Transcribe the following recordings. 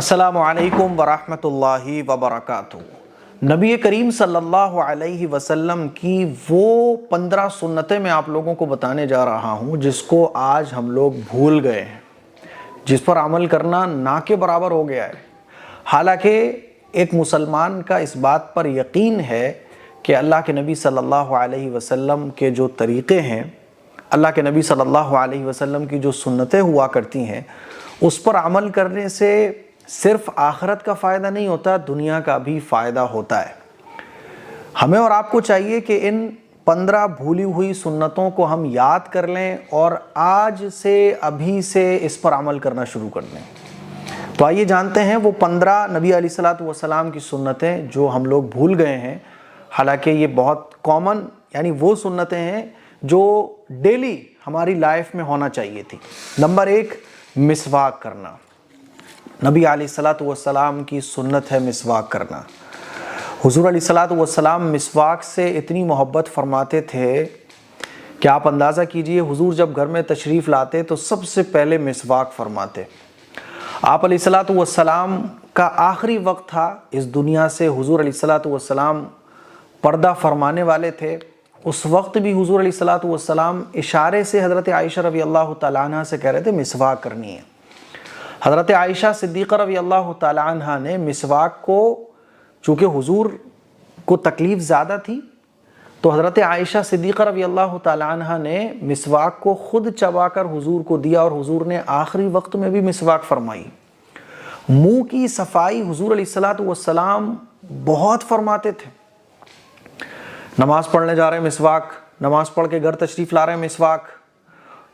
السلام علیکم ورحمۃ اللہ وبرکاتہ۔ نبی کریم صلی اللہ علیہ وسلم کی وہ 15 سنتیں میں آپ لوگوں کو بتانے جا رہا ہوں جس کو آج ہم لوگ بھول گئے ہیں، جس پر عمل کرنا نہ کے برابر ہو گیا ہے۔ حالانکہ ایک مسلمان کا اس بات پر یقین ہے کہ اللہ کے نبی صلی اللہ علیہ وسلم کے جو طریقے ہیں، اللہ کے نبی صلی اللہ علیہ وسلم کی جو سنتیں ہوا کرتی ہیں، اس پر عمل کرنے سے صرف آخرت کا فائدہ نہیں ہوتا، دنیا کا بھی فائدہ ہوتا ہے۔ ہمیں اور آپ کو چاہیے کہ ان 15 بھولی ہوئی سنتوں کو ہم یاد کر لیں اور آج سے ابھی سے اس پر عمل کرنا شروع کر دیں۔ تو آئیے جانتے ہیں وہ 15 نبی علیہ الصلوۃ والسلام کی سنتیں جو ہم لوگ بھول گئے ہیں، حالانکہ یہ بہت کامن یعنی وہ سنتیں ہیں جو ڈیلی ہماری لائف میں ہونا چاہیے تھی۔ نمبر 1، مسواک کرنا۔ نبی علیہ الصلوۃ والسلام کی سنت ہے مسواک کرنا۔ حضور علیہ الصلوۃ والسلام مسواک سے اتنی محبت فرماتے تھے کہ آپ اندازہ کیجئے حضور جب گھر میں تشریف لاتے تو سب سے پہلے مسواک فرماتے۔ آپ علیہ الصلوۃ والسلام کا آخری وقت تھا اس دنیا سے، حضور علیہ الصلوۃ والسلام پردہ فرمانے والے تھے۔ اس وقت بھی حضور علیہ الصلوۃ والسلام اشارے سے حضرت عائشہ رضی اللہ تعالیٰ عنہ سے کہہ رہے تھے مسواک کرنی ہے۔ حضرت عائشہ صدیقہ رضی اللہ تعالیٰ عنہ نے مسواک کو، چونکہ حضور کو تکلیف زیادہ تھی تو حضرت عائشہ صدیقہ رضی اللہ تعالیٰ عنہ نے مسواک کو خود چبا کر حضور کو دیا، اور حضور نے آخری وقت میں بھی مسواک فرمائی۔ منہ کی صفائی حضور علیہ الصلوۃ والسلام بہت فرماتے تھے۔ نماز پڑھنے جا رہے ہیں مسواک، نماز پڑھ کے گھر تشریف لا رہے ہیں مسواک۔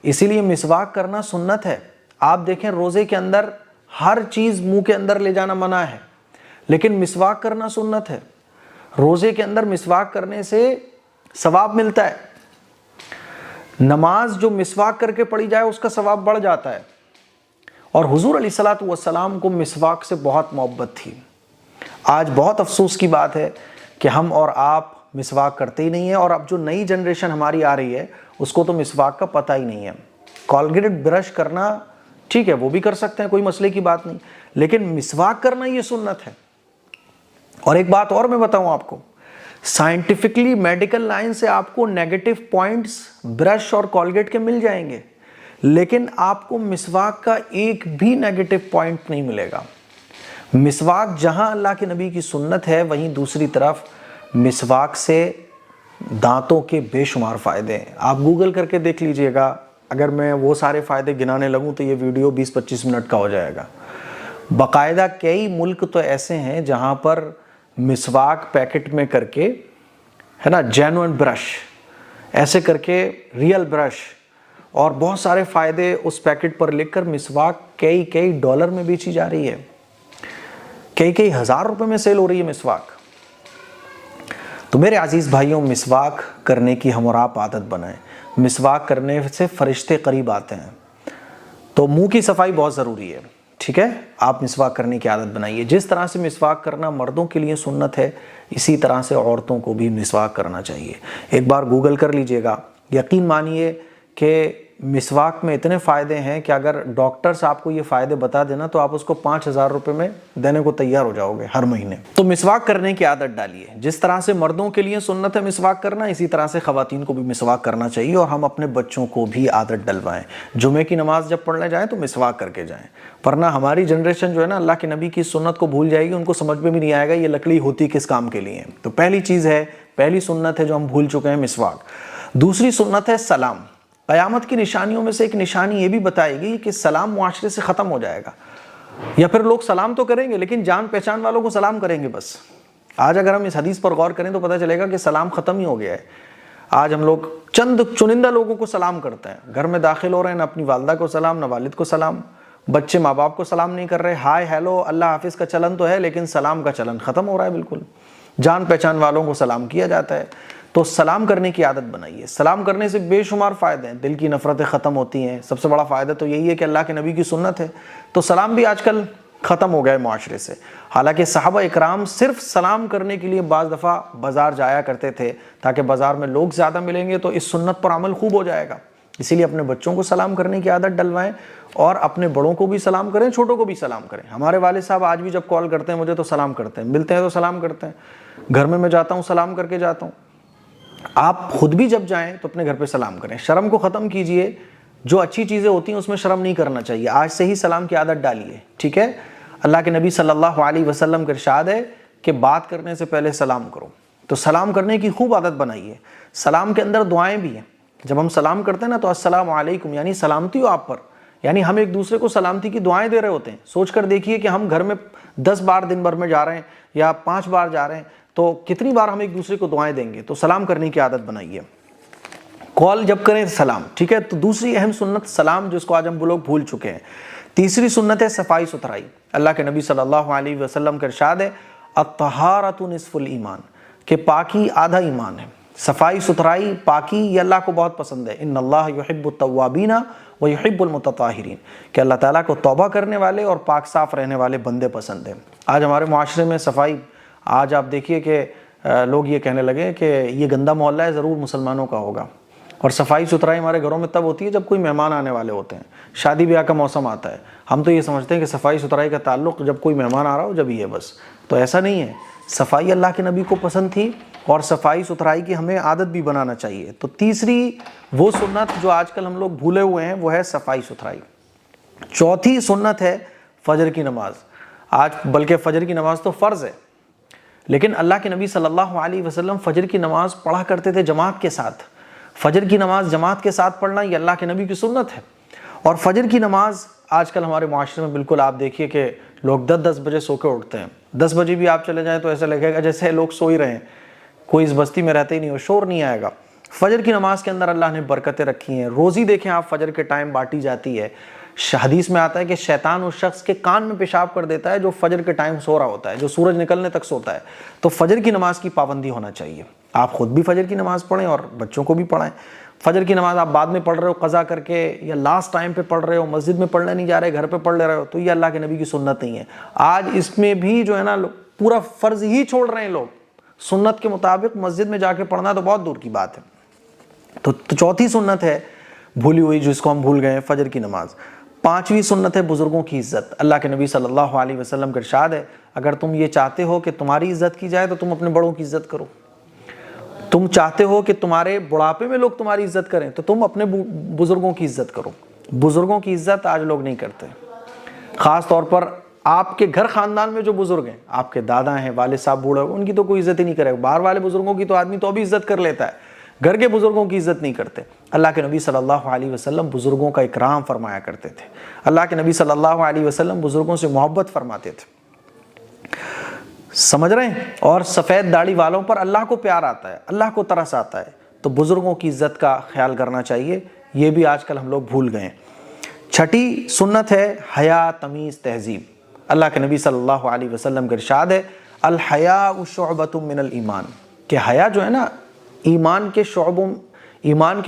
اسی لیے مسواک کرنا سنت ہے۔ آپ دیکھیں روزے کے اندر ہر چیز منہ کے اندر لے جانا منع ہے، لیکن مسواک کرنا سنت ہے۔ روزے کے اندر مسواک کرنے سے ثواب ملتا ہے۔ نماز جو مسواک کر کے پڑھی جائے اس کا ثواب بڑھ جاتا ہے۔ اور حضور علیہ الصلوۃ والسلام کو مسواک سے بہت محبت تھی۔ آج بہت افسوس کی بات ہے کہ ہم اور آپ مسواک کرتے ہی نہیں ہیں، اور اب جو نئی جنریشن ہماری آ رہی ہے اس کو تو مسواک کا پتہ ہی نہیں ہے۔ کولگیٹ برش کرنا ٹھیک ہے، وہ بھی کر سکتے ہیں، کوئی مسئلے کی بات نہیں، لیکن مسواک کرنا یہ سنت ہے۔ اور ایک بات اور میں بتاؤں آپ کو، سائنٹیفکلی میڈیکل لائن سے آپ کو نیگیٹو پوائنٹس برش اور کولگیٹ کے مل جائیں گے، لیکن آپ کو مسواک کا ایک بھی نیگیٹو پوائنٹ نہیں ملے گا۔ مسواک جہاں اللہ کے نبی کی سنت ہے، وہیں دوسری طرف مسواک سے دانتوں کے بے شمار فائدے ہیں۔ آپ گوگل کر کے دیکھ لیجئے گا، اگر میں وہ سارے فائدے گنانے لگوں تو یہ ویڈیو 20-25 منٹ کا ہو جائے گا۔ باقاعدہ کئی ملک تو ایسے ہیں جہاں پر مسواک پیکٹ میں کر کے، ہے نا، جینوئن برش ایسے کر کے، ریئل برش، اور بہت سارے فائدے اس پیکٹ پر لکھ کر مسواک کئی ڈالر میں بیچی جا رہی ہے، کئی ہزار روپے میں سیل ہو رہی ہے مسواک۔ تو میرے عزیز بھائیوں، مسواک کرنے کی ہم اور آپ عادت بنائیں۔ مسواک کرنے سے فرشتے قریب آتے ہیں۔ تو منہ کی صفائی بہت ضروری ہے، ٹھیک ہے؟ آپ مسواک کرنے کی عادت بنائیے۔ جس طرح سے مسواک کرنا مردوں کے لیے سنت ہے، اسی طرح سے عورتوں کو بھی مسواک کرنا چاہیے۔ ایک بار گوگل کر لیجئے گا، یقین مانیے کہ مسواک میں اتنے فائدے ہیں کہ اگر ڈاکٹرز آپ کو یہ فائدے بتا دینا تو آپ اس کو 5,000 روپے میں دینے کو تیار ہو جاؤ گے ہر مہینے۔ تو مسواک کرنے کی عادت ڈالیے۔ جس طرح سے مردوں کے لیے سنت ہے مسواک کرنا، اسی طرح سے خواتین کو بھی مسواک کرنا چاہیے، اور ہم اپنے بچوں کو بھی عادت ڈلوائیں۔ جمعے کی نماز جب پڑھنے جائیں تو مسواک کر کے جائیں، ورنہ ہماری جنریشن جو ہے نا اللہ کے نبی کی سنت کو بھول جائے گی، ان کو سمجھ میں بھی نہیں آئے گا یہ لکڑی ہوتی کس کام کے لیے۔ تو پہلی چیز ہے، پہلی سنت ہے جو ہم بھول چکے ہیں، مسواک۔ دوسری سنت ہے سلام۔ قیامت کی نشانیوں میں سے ایک نشانی یہ بھی بتائی گئی کہ سلام معاشرے سے ختم ہو جائے گا، یا پھر لوگ سلام تو کریں گے لیکن جان پہچان والوں کو سلام کریں گے بس۔ آج اگر ہم اس حدیث پر غور کریں تو پتہ چلے گا کہ سلام ختم ہی ہو گیا ہے۔ آج ہم لوگ چند چنندہ لوگوں کو سلام کرتے ہیں، گھر میں داخل ہو رہے ہیں، نہ اپنی والدہ کو سلام، نہ والد کو سلام، بچے ماں باپ کو سلام نہیں کر رہے۔ ہائے ہیلو اللہ حافظ کا چلن تو ہے، لیکن سلام کا چلن ختم ہو رہا ہے بالکل۔ جان پہچان والوں کو سلام کیا جاتا ہے۔ تو سلام کرنے کی عادت بنائیے۔ سلام کرنے سے بے شمار فائدے ہیں، دل کی نفرتیں ختم ہوتی ہیں۔ سب سے بڑا فائدہ تو یہی ہے کہ اللہ کے نبی کی سنت ہے، تو سلام بھی آج کل ختم ہو گئے معاشرے سے۔ حالانکہ صحابہ اکرام صرف سلام کرنے کے لیے بعض دفعہ بازار جایا کرتے تھے، تاکہ بازار میں لوگ زیادہ ملیں گے تو اس سنت پر عمل خوب ہو جائے گا۔ اسی لیے اپنے بچوں کو سلام کرنے کی عادت ڈلوائیں اور اپنے بڑوں کو بھی سلام کریں, چھوٹوں کو بھی سلام کریں. ہمارے والد صاحب آج بھی جب کال کرتے ہیں مجھے تو سلام کرتے ہیں, ملتے ہیں تو سلام کرتے ہیں, گھر میں جاتا ہوں سلام کر کے جاتا ہوں. آپ خود بھی جب جائیں تو اپنے گھر پہ سلام کریں. شرم کو ختم کیجئے, جو اچھی چیزیں ہوتی ہیں اس میں شرم نہیں کرنا چاہیے. آج سے ہی سلام کی عادت ڈالیے, ٹھیک ہے. اللہ کے نبی صلی اللہ علیہ وسلم کا ارشاد ہے کہ بات کرنے سے پہلے سلام کرو, تو سلام کرنے کی خوب عادت بنائیے. سلام کے اندر دعائیں بھی ہیں. جب ہم سلام کرتے ہیں نا تو السلام علیکم یعنی سلامتی ہو آپ پر, یعنی ہم ایک دوسرے کو سلامتی کی دعائیں دے رہے ہوتے ہیں. سوچ کر دیکھیے کہ ہم گھر میں 10 بار دن بھر میں جا رہے ہیں یا 5 بار جا رہے ہیں تو کتنی بار ہم ایک دوسرے کو دعائیں دیں گے. تو سلام کرنے کی عادت بنائیے. کال جب کریں سلام, ٹھیک ہے. تو دوسری اہم سنت سلام, جس کو آج ہم لوگ بھول چکے ہیں. تیسری سنت ہے صفائی ستھرائی. اللہ کے نبی صلی اللہ علیہ وسلم کا ارشاد ہے الطہارۃ نصف الایمان, کہ پاکی آدھا ایمان ہے. صفائی ستھرائی پاکی یہ اللہ کو بہت پسند ہے. ان اللہ یحب التوابین ویحب المتطہرین, کہ اللہ تعالیٰ کو توبہ کرنے والے اور پاک صاف رہنے والے بندے پسند ہیں. آج ہمارے معاشرے میں صفائی, آج آپ دیکھیے کہ لوگ یہ کہنے لگے کہ یہ گندا محلہ ہے, ضرور مسلمانوں کا ہوگا. اور صفائی ستھرائی ہمارے گھروں میں تب ہوتی ہے جب کوئی مہمان آنے والے ہوتے ہیں, شادی بیاہ کا موسم آتا ہے. ہم تو یہ سمجھتے ہیں کہ صفائی ستھرائی کا تعلق جب کوئی مہمان آ رہا ہو جب ہی ہے بس. تو ایسا نہیں ہے. صفائی اللہ کے نبی کو پسند تھی اور صفائی ستھرائی کی ہمیں عادت بھی بنانا چاہیے. تو تیسری وہ سنت جو آج کل ہم لوگ بھولے ہوئے ہیں وہ ہے صفائی ستھرائی. چوتھی سنت ہے فجر کی نماز. آج بلکہ فجر کی نماز تو فرض ہے, لیکن اللہ کے نبی صلی اللہ علیہ وسلم فجر کی نماز پڑھا کرتے تھے جماعت کے ساتھ. فجر کی نماز جماعت کے ساتھ پڑھنا یہ اللہ کے نبی کی سنت ہے. اور فجر کی نماز آج کل ہمارے معاشرے میں بالکل آپ دیکھیے کہ لوگ 10 بجے سو کے اٹھتے ہیں. 10 بجے بھی آپ چلے جائیں تو ایسا لگے گا جیسے لوگ سو ہی رہے ہیں, کوئی اس بستی میں رہتے ہی نہیں ہو, شور نہیں آئے گا. فجر کی نماز کے اندر اللہ نے برکتیں رکھی ہیں. روزی دیکھیں آپ فجر کے ٹائم بانٹی جاتی ہے. حدیث میں آتا ہے کہ شیطان اس شخص کے کان میں پیشاب کر دیتا ہے جو فجر کے ٹائم سو رہا ہوتا ہے, جو سورج نکلنے تک سوتا ہے. تو فجر کی نماز کی پابندی ہونا چاہیے. آپ خود بھی فجر کی نماز پڑھیں اور بچوں کو بھی پڑھائیں. فجر کی نماز آپ بعد میں پڑھ رہے ہو قضا کر کے, یا لاسٹ ٹائم پہ پڑھ رہے ہو, مسجد میں پڑھنے نہیں جا رہے, گھر پہ پڑھ لے رہے ہو, تو یہ اللہ کے نبی کی سنت نہیں ہے. آج اس میں بھی جو ہے نا پورا فرض ہی چھوڑ رہے ہیں لوگ. سنت کے مطابق مسجد میں جا کے پڑھنا تو بہت دور کی بات ہے. تو چوتھی سنت ہے بھولی ہوئی جس کو ہم بھول گئے ہیں, فجر کی نماز. پانچویں سنت ہے بزرگوں کی عزت. اللہ کے نبی صلی اللہ علیہ وسلم کا ارشاد ہے اگر تم یہ چاہتے ہو کہ تمہاری عزت کی جائے تو تم اپنے بڑوں کی عزت کرو. تم چاہتے ہو کہ تمہارے بڑھاپے میں لوگ تمہاری عزت کریں تو تم اپنے بزرگوں کی عزت کرو. بزرگوں کی عزت آج لوگ نہیں کرتے. خاص طور پر آپ کے گھر خاندان میں جو بزرگ ہیں, آپ کے دادا ہیں, والد صاحب بوڑھے, ان کی تو کوئی عزت ہی نہیں کرے. باہر والے بزرگوں کی تو آدمی تو بھی عزت کر لیتا ہے, گھر کے بزرگوں کی عزت نہیں کرتے. اللہ کے نبی صلی اللہ علیہ وسلم بزرگوں کا اکرام فرمایا کرتے تھے. اللہ کے نبی صلی اللہ علیہ وسلم بزرگوں سے محبت فرماتے تھے. سمجھ رہے ہیں؟ اور سفید داڑھی والوں پر اللہ کو پیار آتا ہے, اللہ کو ترس آتا ہے. تو بزرگوں کی عزت کا خیال کرنا چاہیے. یہ بھی آج کل ہم لوگ بھول گئے ہیں. چھٹی سنت ہے حیا, تمیز, تہذیب. اللہ کے نبی صلی اللہ علیہ وسلم کا ارشاد ہے الحیاء شعبۃ من الایمان, کہ حیا جو ہے نا ایمان کے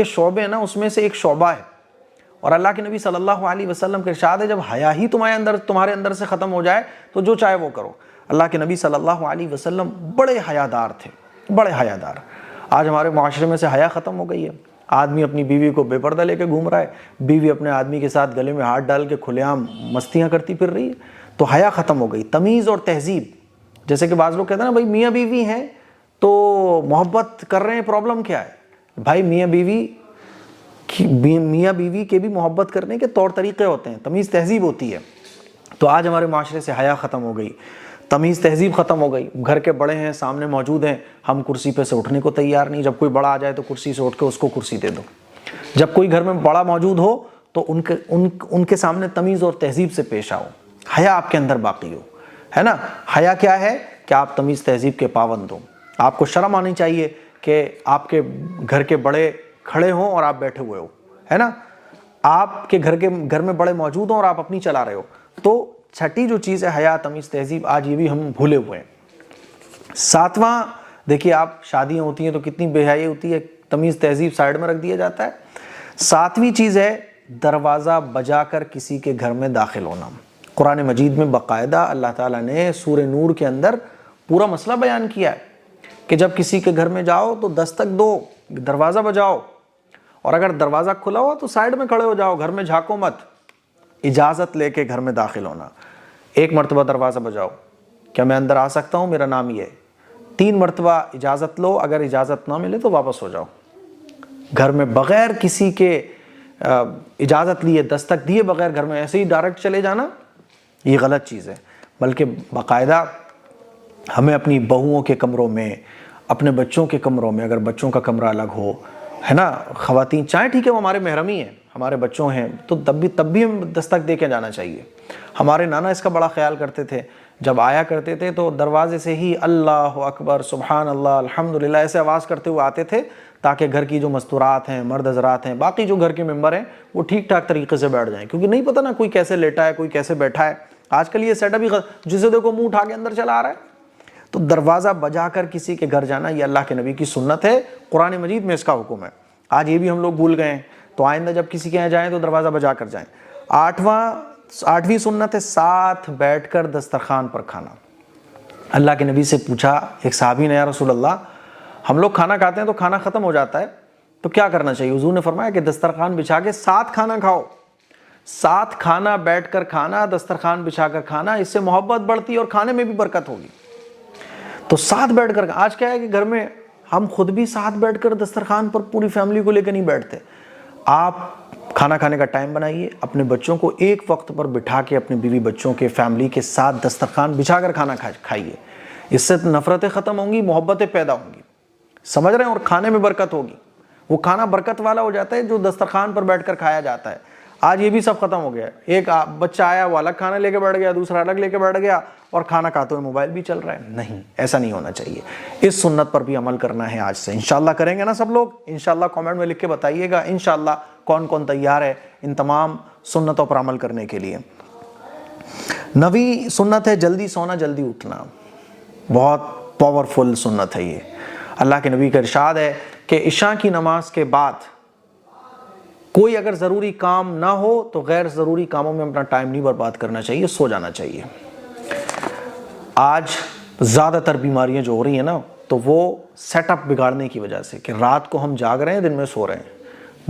شعبے ہیں نا, اس میں سے ایک شعبہ ہے. اور اللہ کے نبی صلی اللہ علیہ وسلم کا ارشاد ہے جب حیا ہی تمہارے اندر سے ختم ہو جائے تو جو چاہے وہ کرو. اللہ کے نبی صلی اللہ علیہ وسلم بڑے حیادار تھے, بڑے حیادار. آج ہمارے معاشرے میں سے حیا ختم ہو گئی ہے. آدمی اپنی بیوی کو بے پردہ لے کے گھوم رہا ہے, بیوی اپنے آدمی کے ساتھ گلے میں ہاتھ ڈال کے کھلے عام مستیاں کرتی پھر رہی ہے. تو حیا ختم ہو گئی. تمیز اور تہذیب, جیسے کہ بعض لوگ کہتے ہیں نا بھائی میاں بیوی ہیں تو محبت کر رہے ہیں, پرابلم کیا ہے؟ بھائی میاں بیوی کے بھی محبت کرنے کے طور طریقے ہوتے ہیں, تمیز تہذیب ہوتی ہے. تو آج ہمارے معاشرے سے حیا ختم ہو گئی, تمیز تہذیب ختم ہو گئی. گھر کے بڑے ہیں, سامنے موجود ہیں, ہم کرسی پہ سے اٹھنے کو تیار نہیں. جب کوئی بڑا آ جائے تو کرسی سے اٹھ کے اس کو کرسی دے دو. جب کوئی گھر میں بڑا موجود ہو تو ان کے سامنے تمیز اور تہذیب سے پیش آؤ, حیا آپ کے اندر باقی ہو, ہے نا. حیا کیا ہے کہ آپ تمیز تہذیب کے پابند ہو. آپ کو شرم آنی چاہیے کہ آپ کے گھر کے بڑے کھڑے ہوں اور آپ بیٹھے ہوئے ہو, ہے نا. آپ کے گھر میں بڑے موجود ہوں اور آپ اپنی چلا رہے ہو. تو چھٹی جو چیز ہے حیا, تمیز, تہذیب, آج یہ بھی ہم بھولے ہوئے ہیں. ساتواں دیکھیے آپ شادیاں ہوتی ہیں تو کتنی بے حیائی ہوتی ہے, تمیز تہذیب سائیڈ میں رکھ دیا جاتا ہے. ساتویں چیز ہے دروازہ بجا کر کسی کے گھر میں داخل ہونا. قرآن مجید میں باقاعدہ اللہ تعالیٰ نے سورہ نور کے اندر پورا مسئلہ بیان کیا ہے کہ جب کسی کے گھر میں جاؤ تو دستک دو, دروازہ بجاؤ. اور اگر دروازہ کھلا ہوا تو سائڈ میں کھڑے ہو جاؤ, گھر میں جھانکو مت, اجازت لے کے گھر میں داخل ہونا. 1 مرتبہ دروازہ بجاؤ, کیا میں اندر آ سکتا ہوں, میرا نام یہ ہے. 3 مرتبہ اجازت لو, اگر اجازت نہ ملے تو واپس ہو جاؤ. گھر میں بغیر کسی کے اجازت لیے, دستک دیے بغیر گھر میں ایسے ہی ڈائریکٹ چلے جانا, یہ غلط چیز ہے. بلکہ باقاعدہ ہمیں اپنی بہوؤں کے کمروں میں, اپنے بچوں کے کمروں میں, اگر بچوں کا کمرہ الگ ہو, ہے نا, خواتین چاہے ٹھیک ہے وہ ہمارے محرم ہی ہیں, ہمارے بچوں ہیں, تو تب بھی ہم دستک دے کے جانا چاہیے. ہمارے نانا اس کا بڑا خیال کرتے تھے, جب آیا کرتے تھے تو دروازے سے ہی اللہ اکبر, سبحان اللہ, الحمدللہ ایسے آواز کرتے ہوئے آتے تھے, تاکہ گھر کی جو مستورات ہیں, مرد حضرات ہیں, باقی جو گھر کے ممبر ہیں, وہ ٹھیک ٹھاک طریقے سے بیٹھ جائیں. کیونکہ نہیں پتہ نا کوئی کیسے لیٹا ہے, کوئی کیسے بیٹھا ہے. آج کل یہ سیٹ اپ ہی جسے دیکھو منہ اٹھا کے اندر چلا آ رہا ہے. تو دروازہ بجا کر کسی کے گھر جانا یہ اللہ کے نبی کی سنت ہے, قرآن مجید میں اس کا حکم ہے. آج یہ بھی ہم لوگ بھول گئے ہیں, تو آئندہ جب کسی کے یہاں جائیں تو دروازہ بجا کر جائیں. 8ویں سنت ہے ساتھ بیٹھ کر دسترخوان پر کھانا. اللہ کے نبی سے پوچھا ایک صحابی نے, یا رسول اللہ ہم لوگ کھانا کھاتے ہیں تو کھانا ختم ہو جاتا ہے, تو کیا کرنا چاہیے؟ حضور نے فرمایا کہ دسترخوان بچھا کے ساتھ کھانا کھاؤ. ساتھ کھانا, بیٹھ کر کھانا, دسترخوان بچھا کر کھانا, اس سے محبت بڑھتی ہے اور کھانے میں بھی برکت ہوگی. تو ساتھ بیٹھ کر, آج کیا ہے کہ گھر میں ہم خود بھی ساتھ بیٹھ کر دسترخوان پر پوری فیملی کو لے کے نہیں بیٹھتے. آپ کھانا کھانے کا ٹائم بنائیے, اپنے بچوں کو ایک وقت پر بٹھا کے, اپنی بیوی بچوں کے فیملی کے ساتھ دسترخوان بچھا کر کھانا کھائیے. اس سے نفرتیں ختم ہوں گی, محبتیں پیدا ہوں گی, سمجھ رہے ہیں, اور کھانے میں برکت ہوگی. وہ کھانا برکت والا ہو جاتا ہے جو دسترخوان پر بیٹھ کر کھایا جاتا ہے. آج یہ بھی سب ختم ہو گیا. ایک بچہ آیا, وہ الگ کھانا لے کے بیٹھ گیا, دوسرا الگ لے کے بیٹھ گیا, اور کھانا کھاتے ہوئے موبائل بھی چل رہا ہے. نہیں, ایسا نہیں ہونا چاہیے. اس سنت پر بھی عمل کرنا ہے آج سے. انشاءاللہ کریں گے نا سب لوگ؟ انشاءاللہ کامنٹ میں لکھ کے بتائیے گا انشاءاللہ کون کون تیار ہے ان تمام سنتوں پر عمل کرنے کے لیے. 9ویں سنت ہے جلدی سونا جلدی اٹھنا. بہت پاورفل سنت ہے یہ. اللہ کے نبی کا ارشاد ہے کہ عشاء کی نماز کے بعد کوئی اگر ضروری کام نہ ہو تو غیر ضروری کاموں میں اپنا ٹائم نہیں برباد کرنا چاہیے, سو جانا چاہیے. آج زیادہ تر بیماریاں جو ہو رہی ہیں نا, تو وہ سیٹ اپ بگاڑنے کی وجہ سے, کہ رات کو ہم جاگ رہے ہیں, دن میں سو رہے ہیں.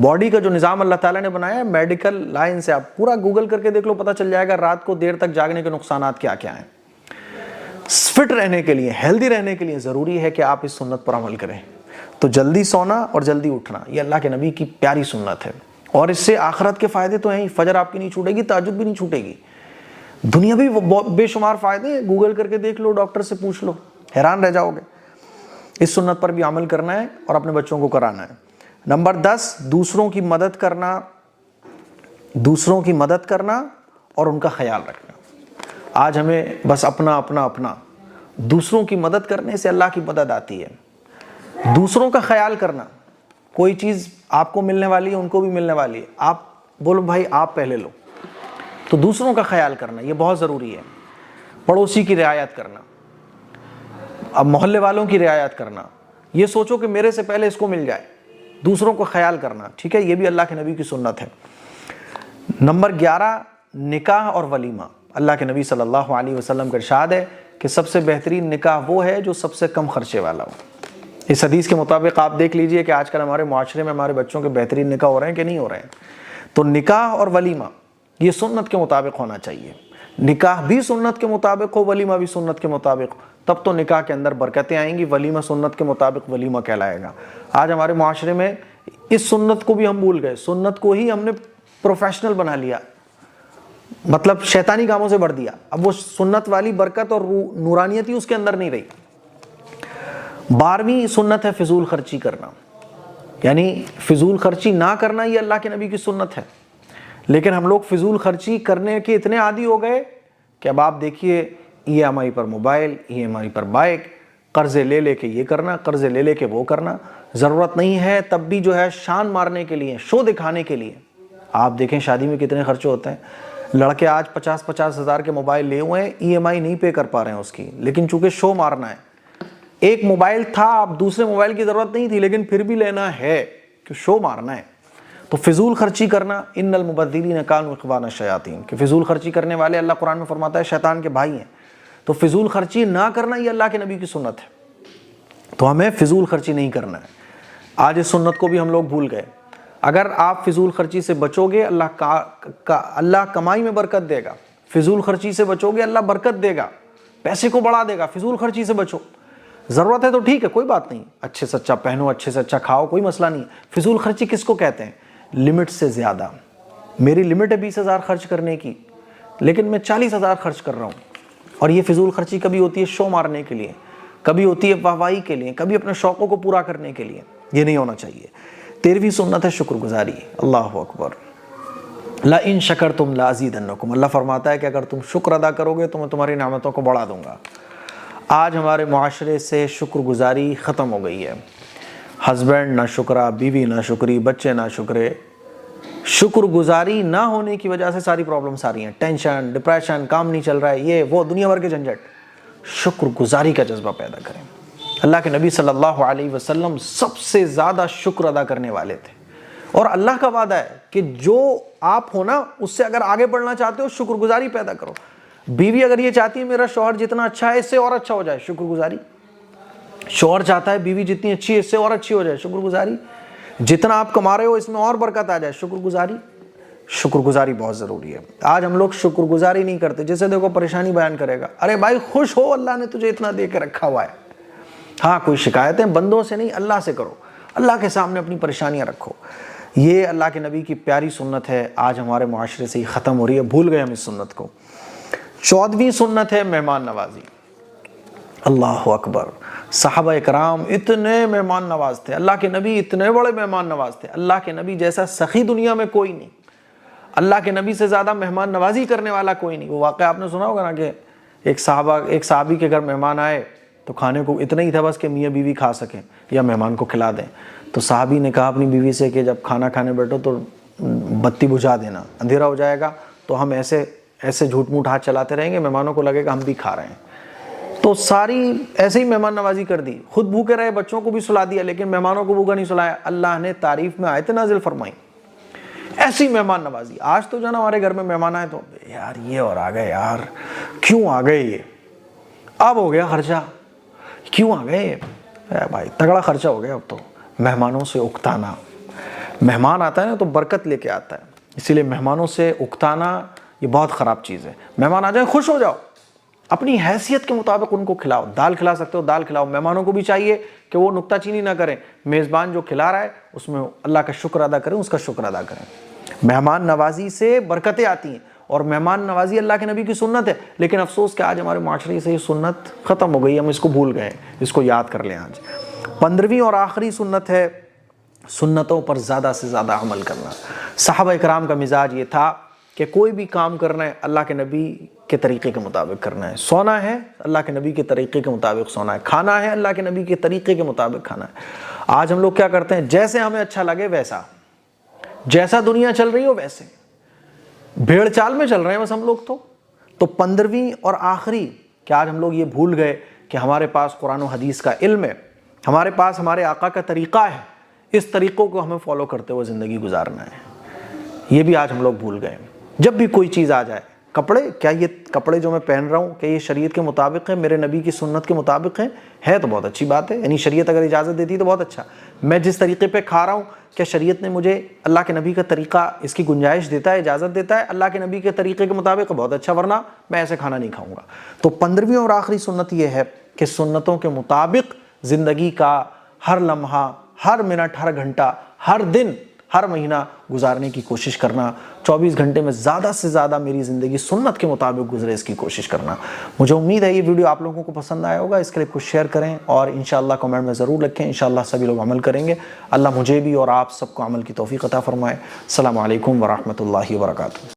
باڈی کا جو نظام اللہ تعالیٰ نے بنایا ہے میڈیکل لائن سے, آپ پورا گوگل کر کے دیکھ لو, پتہ چل جائے گا رات کو دیر تک جاگنے کے نقصانات کیا کیا ہیں. فٹ رہنے کے لیے, ہیلدی رہنے کے لیے ضروری ہے کہ آپ اس سنت پر عمل کریں. تو جلدی سونا اور جلدی اٹھنا یہ اللہ کے نبی کی پیاری سنت ہے, اور اس سے آخرت کے فائدے تو ہیں. فجر آپ کی نہیں چھوٹے گی, تہجد بھی نہیں چھوٹے گی, دنیا بھی بے شمار فائدے ہیں. گوگل کر کے دیکھ لو, ڈاکٹر سے پوچھ لو, حیران رہ جاؤ گے. اس سنت پر بھی عمل کرنا ہے اور اپنے بچوں کو کرانا ہے. نمبر 10 دوسروں کی مدد کرنا, دوسروں کی مدد کرنا اور ان کا خیال رکھنا. آج ہمیں بس اپنا اپنا اپنا, دوسروں کی مدد کرنے سے اللہ کی مدد آتی ہے. دوسروں کا خیال کرنا, کوئی چیز آپ کو ملنے والی ہے ان کو بھی ملنے والی ہے, آپ بولو بھائی آپ پہلے لو. تو دوسروں کا خیال کرنا یہ بہت ضروری ہے. پڑوسی کی رعایت کرنا, اب محلے والوں کی رعایت کرنا, یہ سوچو کہ میرے سے پہلے اس کو مل جائے. دوسروں کو خیال کرنا, ٹھیک ہے, یہ بھی اللہ کے نبی کی سنت ہے. نمبر 11 نکاح اور ولیمہ. اللہ کے نبی صلی اللہ علیہ وسلم کا ارشاد ہے کہ سب سے بہترین نکاح وہ ہے جو سب سے کم خرچے والا ہو. اس حدیث کے مطابق آپ دیکھ لیجئے کہ آج کل ہمارے معاشرے میں ہمارے بچوں کے بہترین نکاح ہو رہے ہیں کہ نہیں ہو رہے ہیں. تو نکاح اور ولیمہ یہ سنت کے مطابق ہونا چاہیے. نکاح بھی سنت کے مطابق ہو, ولیمہ بھی سنت کے مطابق ہو, تب تو نکاح کے اندر برکتیں آئیں گی. ولیمہ سنت کے مطابق ولیمہ کہلائے گا. آج ہمارے معاشرے میں اس سنت کو بھی ہم بھول گئے, سنت کو ہی ہم نے پروفیشنل بنا لیا, مطلب شیطانی کاموں سے بھر دیا. اب وہ سنت والی برکت اور نورانیت ہی اس کے اندر نہیں رہی. 12ویں سنت ہے فضول خرچی کرنا, یعنی فضول خرچی نہ کرنا یہ اللہ کے نبی کی سنت ہے. لیکن ہم لوگ فضول خرچی کرنے کے اتنے عادی ہو گئے کہ اب آپ دیکھیے EMI پر موبائل, EMI پر بائک, قرضے لے لے کے یہ کرنا, قرضے لے لے کے وہ کرنا. ضرورت نہیں ہے, تب بھی جو ہے شان مارنے کے لیے, شو دکھانے کے لیے. آپ دیکھیں شادی میں کتنے خرچے ہوتے ہیں. لڑکے آج 50-50 ہزار کے موبائل لے ہوئے ہیں, EMI نہیں پے کر پا رہے ہیں اس کی, لیکن چونکہ شو مارنا ہے. ایک موبائل تھا, اب دوسرے موبائل کی ضرورت نہیں تھی, لیکن پھر بھی لینا ہے کہ شو مارنا ہے. تو فضول خرچی کرنا, ان المبذرین کانوا اخوان الشیاطین, کہ فضول خرچی کرنے والے اللہ قرآن میں فرماتا ہے شیطان کے بھائی ہیں. تو فضول خرچی نہ کرنا یہ اللہ کے نبی کی سنت ہے. تو ہمیں فضول خرچی نہیں کرنا ہے. آج اس سنت کو بھی ہم لوگ بھول گئے. اگر آپ فضول خرچی سے بچو گے اللہ کمائی میں برکت دے گا. فضول خرچی سے بچو گے اللہ برکت دے گا, پیسے کو بڑھا دے گا. فضول خرچی سے بچو, ضرورت ہے تو ٹھیک ہے, کوئی بات نہیں, اچھے سے اچھا پہنو, اچھے سے اچھا کھاؤ, کوئی مسئلہ نہیں. فضول خرچی کس کو کہتے ہیں؟ لمٹ سے زیادہ. میری لمٹ ہے 20,000 خرچ کرنے کی, لیکن میں 40,000 خرچ کر رہا ہوں. اور یہ فضول خرچی کبھی ہوتی ہے شو مارنے کے لیے, کبھی ہوتی ہے واہوائی کے لیے, کبھی اپنے شوقوں کو پورا کرنے کے لیے. یہ نہیں ہونا چاہیے. 13ویں سنت ہے شکر گزاری. اللہ اکبر. لَإِن شَكَرْتُمْ لَأَزِيدَنَّكُمْ. اللہ فرماتا ہے کہ اگر تم شکر ادا کرو گے تو میں تمہاری نعمتوں کو بڑھا دوں گا. آج ہمارے معاشرے سے شکر گزاری ختم ہو گئی ہے. ہسبینڈ نہ شکرا, بیوی نہ شکری, بچے نہ شکرے. شکر گزاری نہ ہونے کی وجہ سے ساری پرابلمس آ رہی ہیں. ٹینشن, ڈپریشن, کام نہیں چل رہا ہے, یہ وہ دنیا بھر کے جھنجھٹ. شکر گزاری کا جذبہ پیدا کریں. اللہ کے نبی صلی اللہ علیہ وسلم سب سے زیادہ شکر ادا کرنے والے تھے. اور اللہ کا وعدہ ہے کہ جو آپ ہو نا اس سے اگر آگے بڑھنا چاہتے ہو شکر گزاری پیدا کرو. بیوی اگر یہ چاہتی ہے میرا شوہر جتنا اچھا ہے اس سے اور اچھا ہو جائے, شکر گزاری. شوہر چاہتا ہے بیوی جتنی اچھی ہے اس سے اور اچھی ہو جائے, شکر گزاری. جتنا آپ کما رہے ہو اس میں اور برکت آ جائے, شکر گزاری. شکر گزاری بہت ضروری ہے. آج ہم لوگ شکر گزاری نہیں کرتے. جیسے دیکھو پریشانی بیان کرے گا, ارے بھائی خوش ہو, اللہ نے تجھے اتنا دے کے رکھا ہوا ہے. ہاں کوئی شکایتیں بندوں سے نہیں, اللہ سے کرو. اللہ کے سامنے اپنی پریشانیاں رکھو. یہ اللہ کے نبی کی پیاری سنت ہے, آج ہمارے معاشرے سے ہی ختم ہو رہی ہے, بھول گئے ہم اس سنت کو. 14ویں سنت ہے مہمان نوازی. اللہ اکبر. صحابہ اکرام اتنے مہمان نواز تھے, اللہ کے نبی اتنے بڑے مہمان نواز تھے. اللہ کے نبی جیسا سخی دنیا میں کوئی نہیں, اللہ کے نبی سے زیادہ مہمان نوازی کرنے والا کوئی نہیں. وہ واقعہ آپ نے سنا ہوگا نا کہ ایک صحابی کے گھر مہمان آئے تو کھانے کو اتنا ہی تھا بس کہ میاں بیوی کھا سکیں یا مہمان کو کھلا دیں. تو صحابی نے کہا اپنی بیوی سے کہ جب کھانا کھانے بیٹھو تو بتی بجھا دینا, اندھیرا ہو جائے گا تو ہم ایسے جھوٹ موٹ ہاتھ چلاتے رہیں گے, مہمانوں کو لگے گا ہم بھی کھا رہے ہیں. تو ساری ایسے ہی مہمان نوازی کر دی. خود بھوکے رہے, بچوں کو بھی سلا دیا, لیکن مہمانوں کو بھوکا نہیں سلایا. اللہ نے تعریف میں آیت نازل فرمائی. ایسی مہمان نوازی. آج تو جو نا ہمارے گھر میں مہمان آئے تو یار یہ اور آ گئے, یار کیوں آ گئے, یہ اب ہو گیا خرچہ, کیوں آ گئے بھائی, تگڑا خرچہ ہو گیا اب تو. مہمانوں سے اکتانا. مہمان آتا ہے نا تو برکت لے کے آتا ہے, اسی لیے مہمانوں سے اکتانا یہ بہت خراب چیز ہے. مہمان آ جائیں خوش ہو جاؤ, اپنی حیثیت کے مطابق ان کو کھلاؤ. دال کھلا سکتے ہو دال کھلاؤ. مہمانوں کو بھی چاہیے کہ وہ نکتہ چینی نہ کریں, میزبان جو کھلا رہا ہے اس میں اللہ کا شکر ادا کریں, اس کا شکر ادا کریں. مہمان نوازی سے برکتیں آتی ہیں, اور مہمان نوازی اللہ کے نبی کی سنت ہے. لیکن افسوس کہ آج ہمارے معاشرے سے یہ سنت ختم ہو گئی, ہم اس کو بھول گئے. اس کو یاد کر لیں. آج 15ویں اور آخری سنت ہے سنتوں پر زیادہ سے زیادہ عمل کرنا. صحابہ اکرام کا مزاج یہ تھا کہ کوئی بھی کام کرنا ہے اللہ کے نبی کے طریقے کے مطابق کرنا ہے. سونا ہے اللہ کے نبی کے طریقے کے مطابق سونا ہے. کھانا ہے اللہ کے نبی کے طریقے کے مطابق کھانا ہے. آج ہم لوگ کیا کرتے ہیں, جیسے ہمیں اچھا لگے ویسا, جیسا دنیا چل رہی ہو ویسے, بھیڑ چال میں چل رہے ہیں بس ہم لوگ. تو 15ویں اور آخری کہ آج ہم لوگ یہ بھول گئے کہ ہمارے پاس قرآن و حدیث کا علم ہے, ہمارے پاس ہمارے آقا کا طریقہ ہے, اس طریقوں کو ہمیں فالو کرتے ہوئے زندگی گزارنا ہے. یہ بھی آج ہم لوگ بھول گئے. جب بھی کوئی چیز آ جائے, کپڑے, کیا یہ کپڑے جو میں پہن رہا ہوں کہ یہ شریعت کے مطابق ہے, میرے نبی کی سنت کے مطابق ہے تو بہت اچھی بات ہے, یعنی شریعت اگر اجازت دیتی تو بہت اچھا. میں جس طریقے پہ کھا رہا ہوں کیا شریعت نے مجھے اللہ کے نبی کا طریقہ اس کی گنجائش دیتا ہے, اجازت دیتا ہے اللہ کے نبی کے طریقے کے مطابق, بہت اچھا, ورنہ میں ایسے کھانا نہیں کھاؤں گا. تو 15ویں اور آخری سنت یہ ہے کہ سنتوں کے مطابق زندگی کا ہر لمحہ, ہر منٹ, ہر گھنٹہ, ہر دن, ہر مہینہ گزارنے کی کوشش کرنا. 24 گھنٹے میں زیادہ سے زیادہ میری زندگی سنت کے مطابق گزرے, اس کی کوشش کرنا. مجھے امید ہے یہ ویڈیو آپ لوگوں کو پسند آیا ہوگا. اس کلپ کو شیئر کریں اور انشاءاللہ کمنٹ میں ضرور لکھیں. انشاءاللہ سبھی لوگ عمل کریں گے. اللہ مجھے بھی اور آپ سب کو عمل کی توفیق عطا فرمائے. السلام علیکم ورحمۃ اللہ وبرکاتہ.